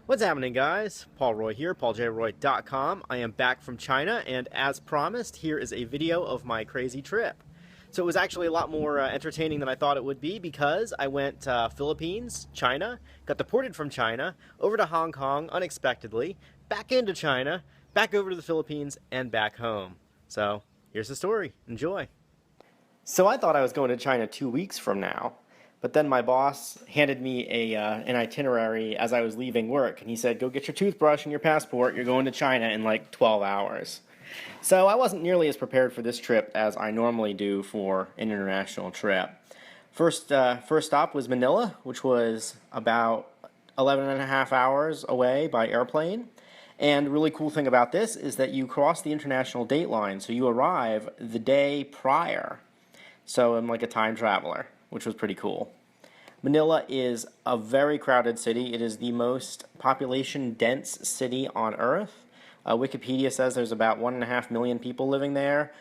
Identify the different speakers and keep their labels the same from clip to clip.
Speaker 1: What's happening, guys? Paul Roy here, pauljroy.com. I am back from China, and as promised, here is a video of my crazy trip. So it was actually a lot more entertaining than I thought it would be because I went Philippines, China, got deported from China, over to Hong Kong unexpectedly, back into China, back over to the Philippines, and back home. So here's the story. Enjoy. So I thought I was going to China 2 weeks from now. But then my boss handed me an itinerary as I was leaving work, and he said, go get your toothbrush and your passport, you're going to China in like 12 hours. So I wasn't nearly as prepared for this trip as I normally do for an international trip. First stop was Manila, which was about 11 and a half hours away by airplane. And the really cool thing about this is that you cross the international date line, so you arrive the day prior. So I'm like a time traveler, which was pretty cool. Manila is a very crowded city. It is the most population-dense city on Earth. Wikipedia says there's about 1.5 million people living there.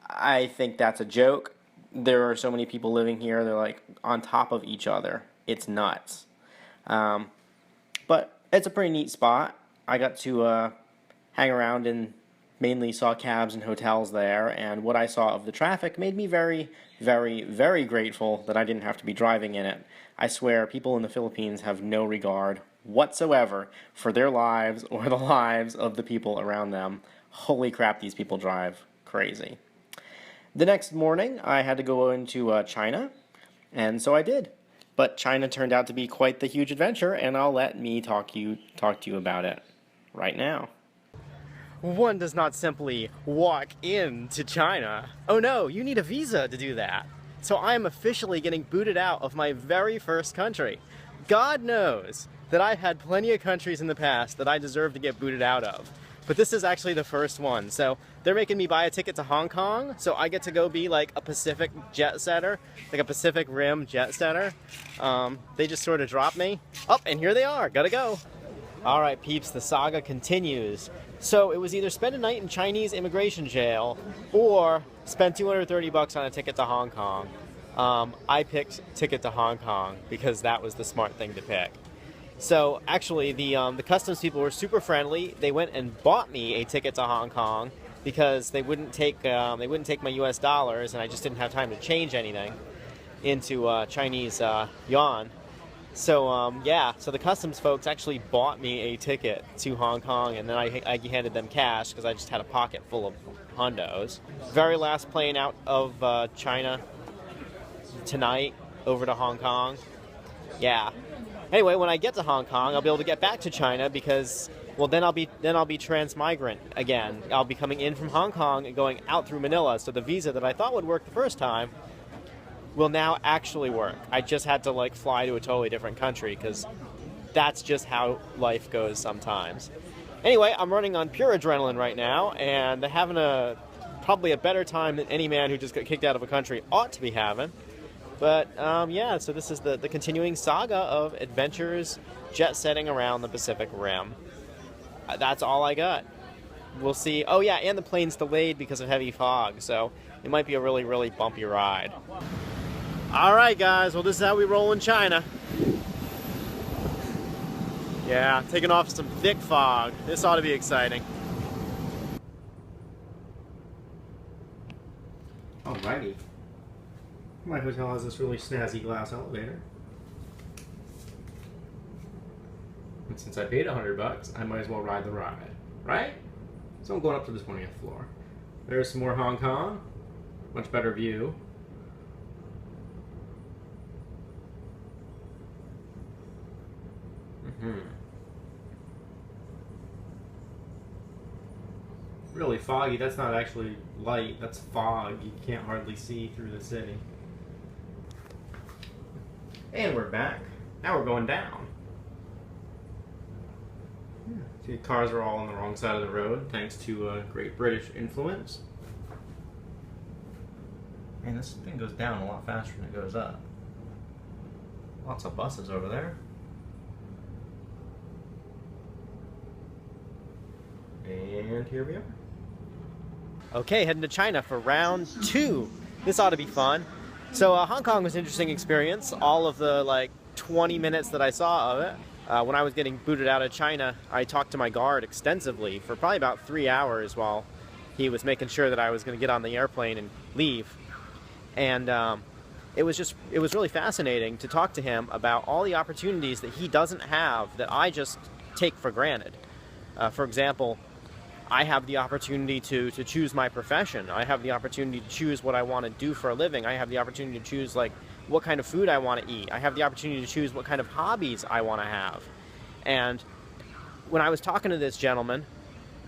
Speaker 1: I think that's a joke. There are so many people living here, they're like on top of each other. It's nuts. But it's a pretty neat spot. I got to hang around and mainly saw cabs and hotels there, and what I saw of the traffic made me very, very, very grateful that I didn't have to be driving in it. I swear, people in the Philippines have no regard whatsoever for their lives or the lives of the people around them. Holy crap, these people drive crazy. The next morning, I had to go into China, and so I did. But China turned out to be quite the huge adventure, and I'll let me talk to you about it right now. One does not simply walk into China. Oh no, you need a visa to do that. So I am officially getting booted out of my very first country. God knows that I've had plenty of countries in the past that I deserve to get booted out of. But this is actually the first one. So they're making me buy a ticket to Hong Kong, so I get to go be like a Pacific jet setter, like a Pacific Rim jet setter. They just sort of dropped me. Oh, and here they are, gotta go. All right, peeps, the saga continues. So it was either spend a night in Chinese immigration jail or spend $230 on a ticket to Hong Kong. I picked ticket to Hong Kong because that was the smart thing to pick. So actually, the customs people were super friendly. They went and bought me a ticket to Hong Kong because they wouldn't take my U.S. dollars, and I just didn't have time to change anything into Chinese yuan. So yeah, so the customs folks actually bought me a ticket to Hong Kong, and then I handed them cash because I just had a pocket full of hundos. Very last plane out of China tonight over to Hong Kong. Yeah. Anyway, when I get to Hong Kong, I'll be able to get back to China because, well, then I'll be transmigrant again. I'll be coming in from Hong Kong and going out through Manila. So the visa that I thought would work the first time will now actually work. I just had to like fly to a totally different country because that's just how life goes sometimes. Anyway, I'm running on pure adrenaline right now, and having probably a better time than any man who just got kicked out of a country ought to be having. But yeah, so this is the continuing saga of adventures jet setting around the Pacific Rim. That's all I got. We'll see. Oh yeah, and the plane's delayed because of heavy fog, so it might be a really, really bumpy ride. Alright guys, well this is how we roll in China. Yeah, taking off some thick fog. This ought to be exciting. Alrighty. My hotel has this really snazzy glass elevator. And since I paid $100, I might as well ride the ride. Right? So I'm going up to the 20th floor. There's some more Hong Kong. Much better view. Really foggy. That's not actually light. That's fog. You can't hardly see through the city. And we're back. Now we're going down. See, the cars are all on the wrong side of the road, thanks to Great British influence. Man, this thing goes down a lot faster than it goes up. Lots of buses over there. And here we are. Okay, heading to China for round 2. This ought to be fun. So Hong Kong was an interesting experience. All of the like 20 minutes that I saw of it. When I was getting booted out of China, I talked to my guard extensively for probably about 3 hours while he was making sure that I was going to get on the airplane and leave. And it was really fascinating to talk to him about all the opportunities that he doesn't have that I just take for granted. For example, I have the opportunity to choose my profession. I have the opportunity to choose what I want to do for a living. I have the opportunity to choose like what kind of food I want to eat. I have the opportunity to choose what kind of hobbies I want to have. And when I was talking to this gentleman,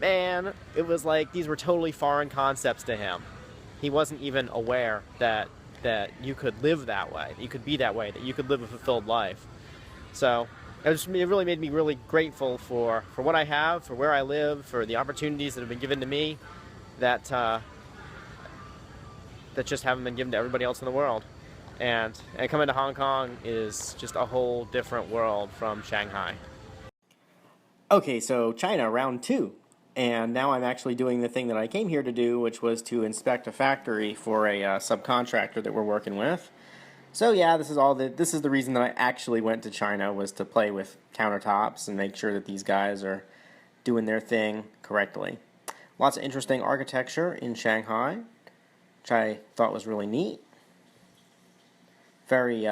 Speaker 1: man, it was like these were totally foreign concepts to him. He wasn't even aware that you could live that way, that you could be that way, that you could live a fulfilled life. So it really made me really grateful for what I have, for where I live, for the opportunities that have been given to me that just haven't been given to everybody else in the world. And coming to Hong Kong is just a whole different world from Shanghai. Okay, so China, round 2. And now I'm actually doing the thing that I came here to do, which was to inspect a factory for a subcontractor that we're working with. So yeah, this is the reason that I actually went to China, was to play with countertops and make sure that these guys are doing their thing correctly. Lots of interesting architecture in Shanghai, which I thought was really neat. Very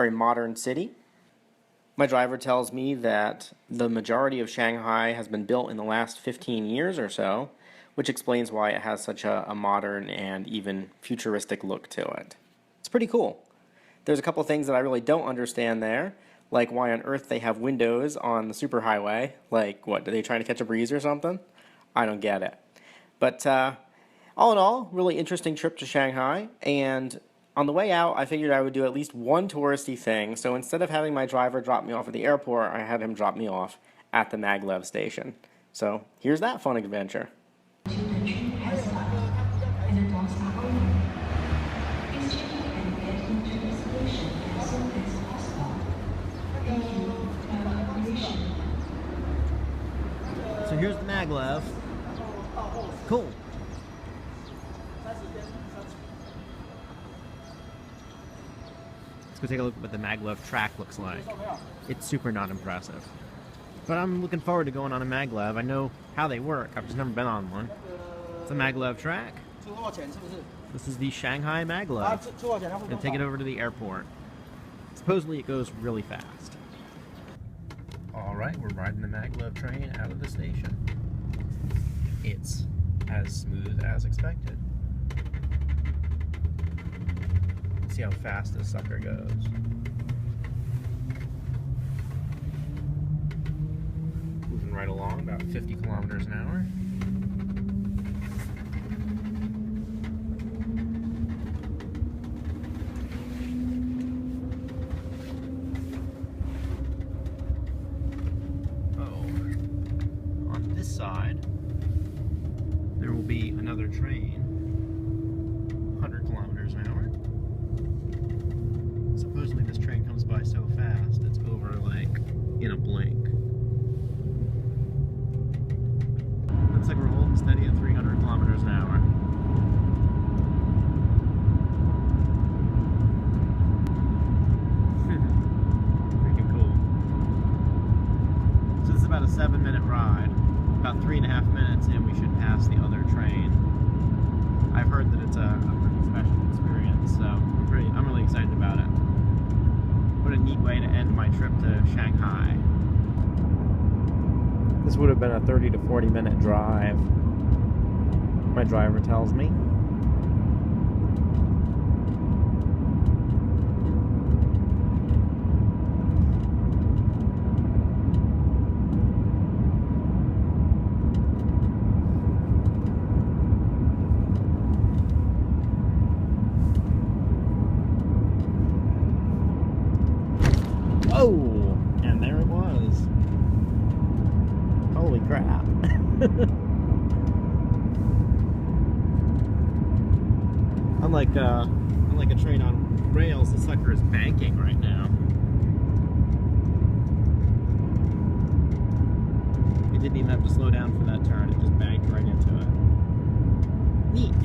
Speaker 1: modern city. My driver tells me that the majority of Shanghai has been built in the last 15 years or so, which explains why it has such a modern and even futuristic look to it. It's pretty cool. There's a couple things that I really don't understand there, like why on earth they have windows on the superhighway. Like, what, are they trying to catch a breeze or something? I don't get it. But all in all, really interesting trip to Shanghai, and on the way out, I figured I would do at least one touristy thing, so instead of having my driver drop me off at the airport, I had him drop me off at the Magav station. So here's that fun adventure. So here's the Magav. Cool. Let's go take a look at what the Magav track looks like. It's super not impressive. But I'm looking forward to going on a Magav. I know how they work. I've just never been on one. It's a Magav track. This is the Shanghai Magav. I'm going to take it over to the airport. Supposedly it goes really fast. Alright, we're riding the Magav train out of the station. It's as smooth as expected. See how fast this sucker goes. Moving right along, about 50 kilometers an hour. Oh. On this side, there will be another train, 100 kilometers an hour. Supposedly this train comes by so fast, it's over like in a blink. Looks like we're holding steady at 300 kilometers an hour. Freaking cool. So this is about a 7-minute ride. About 3.5 minutes and we should pass the other train. I've heard that it's a pretty special experience, so I'm really excited about it. What a neat way to end my trip to Shanghai. This would have been a 30 to 40 minute drive, my driver tells me. Oh, and there it was. Holy crap. Unlike a train on rails, the sucker is banking right now. It didn't even have to slow down for that turn, it just banked right into it. Neat.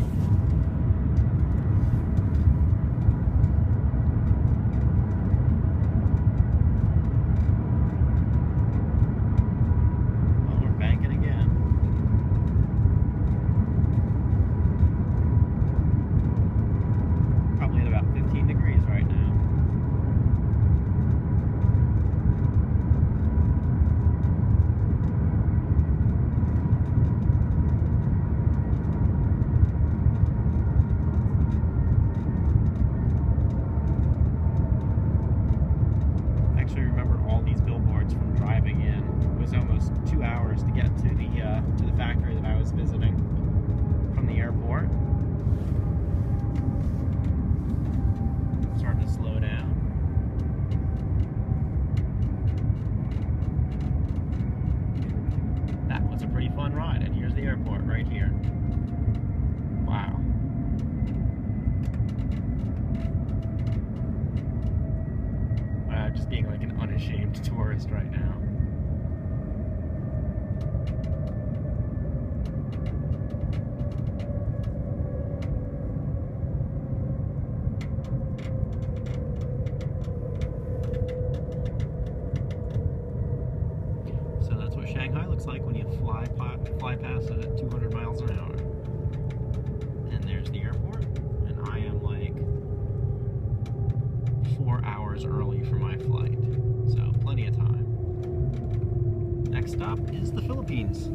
Speaker 1: stop is the Philippines.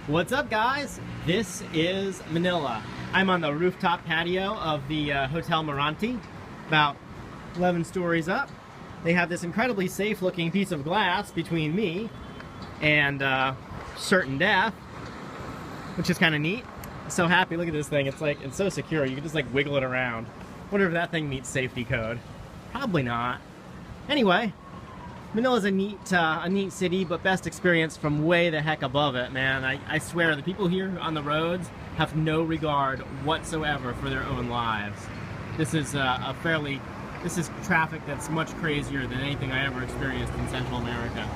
Speaker 1: What's up, guys? This is Manila. I'm on the rooftop patio of the Hotel Meranti, about 11 stories up. They have this incredibly safe looking piece of glass between me and certain death, which is kind of neat. So happy, look at this thing. It's so secure. You can just like wiggle it around. Wonder if that thing meets safety code. Probably not. Anyway, Manila's a neat city, but best experience from way the heck above it, man. I swear, the people here on the roads have no regard whatsoever for their own lives. This is this is traffic that's much crazier than anything I ever experienced in Central America.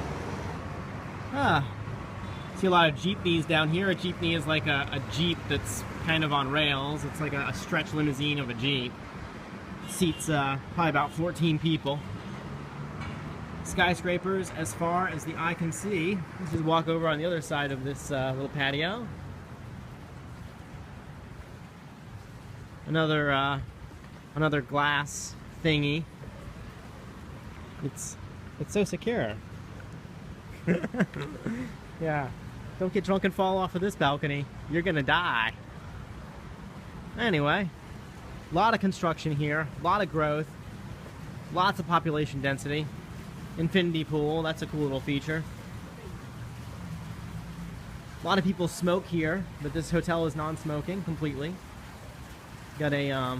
Speaker 1: See a lot of jeepneys down here. A jeepney is like a jeep that's kind of on rails. It's like a stretch limousine of a jeep. Seats probably about 14 people. Skyscrapers as far as the eye can see. Let's just walk over on the other side of this little patio. Another glass thingy. It's so secure. Yeah, don't get drunk and fall off of this balcony. You're gonna die. Anyway, a lot of construction here, a lot of growth, lots of population density. Infinity pool, that's a cool little feature. A lot of people smoke here, but this hotel is non-smoking completely. Got a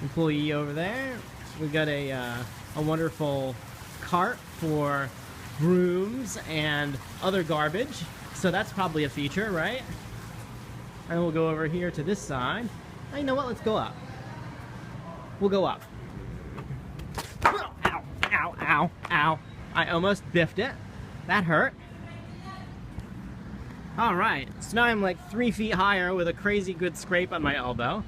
Speaker 1: employee over there. We got a wonderful cart for brooms and other garbage, so that's probably a feature, right? And we'll go over here to this side. Oh, you know what? Let's go up. We'll go up. Ow, ow, ow, ow. I almost biffed it. That hurt. Alright, so now I'm like 3 feet higher with a crazy good scrape on my elbow.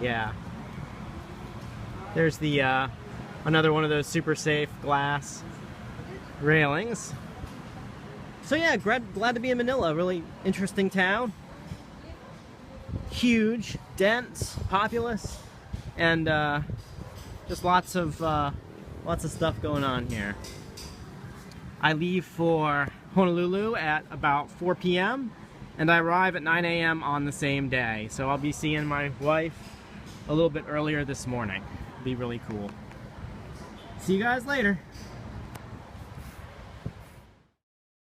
Speaker 1: Yeah. There's the another one of those super safe glass railings. So yeah, glad to be in Manila. Really interesting town. Huge, dense, populous, and just lots of stuff going on here. I leave for Honolulu at about 4 p.m. and I arrive at 9 a.m. on the same day. So I'll be seeing my wife a little bit earlier this morning. Be really cool. See you guys later.